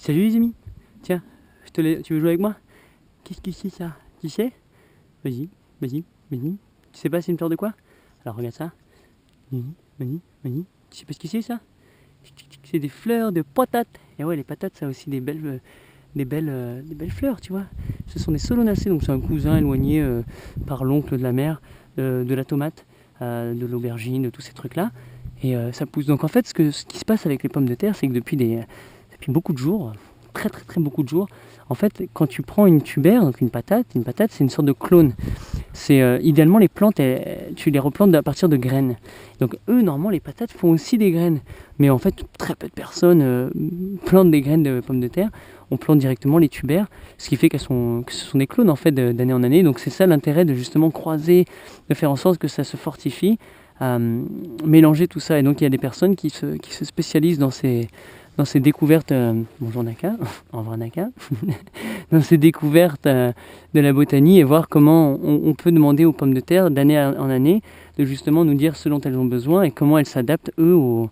Salut les amis. Tiens, tu veux jouer avec moi? Qu'est-ce que c'est ça? Tu sais? Vas-y, vas-y, vas-y. Tu sais pas c'est une fleur de quoi? Alors regarde ça. Vas-y, vas-y, vas-y. Tu sais pas ce que c'est ça? C'est des fleurs de patates. Et ouais, les patates, ça a aussi des belles fleurs, tu vois. Ce sont des solonacées, donc c'est un cousin éloigné par l'oncle de la mère, de la tomate, de l'aubergine, de tous ces trucs-là. Et ça pousse. Donc en fait, ce qui se passe avec les pommes de terre, c'est que depuis beaucoup de jours, très très très beaucoup de jours, en fait, quand tu prends une tubère, donc une patate c'est une sorte de clone. C'est idéalement les plantes, tu les replantes à partir de graines. Donc eux, normalement, les patates font aussi des graines. Mais en fait, très peu de personnes plantent des graines de pommes de terre. On plante directement les tubères, ce qui fait que ce sont des clones en fait d'année en année. Donc c'est ça l'intérêt de justement croiser, de faire en sorte que ça se fortifie, mélanger tout ça. Et donc il y a des personnes qui se spécialisent dans ces découvertes, bonjour Naka, au revoir Naka, dans ces découvertes de la botanie et voir comment on peut demander aux pommes de terre d'année en année de justement nous dire ce dont elles ont besoin et comment elles s'adaptent eux au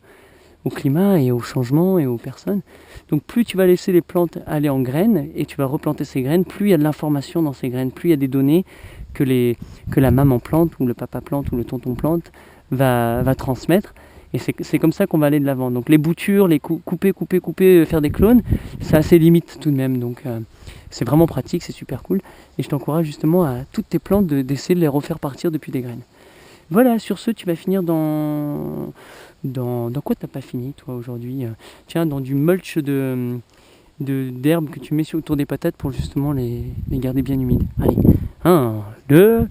climat et aux changements et aux personnes. Donc plus tu vas laisser les plantes aller en graines et tu vas replanter ces graines, plus il y a de l'information dans ces graines, plus il y a des données que la maman plante ou le papa plante ou le tonton plante va transmettre. Et c'est comme ça qu'on va aller de l'avant. Donc les boutures, les couper, faire des clones, c'est assez limite tout de même. Donc c'est vraiment pratique, c'est super cool. Et je t'encourage justement à toutes tes plantes d'essayer de les refaire partir depuis des graines. Voilà, sur ce, tu vas finir dans quoi t'as pas fini toi aujourd'hui? Tiens, dans du mulch d'herbes que tu mets autour des patates pour justement les garder bien humides. Allez, 1, 2...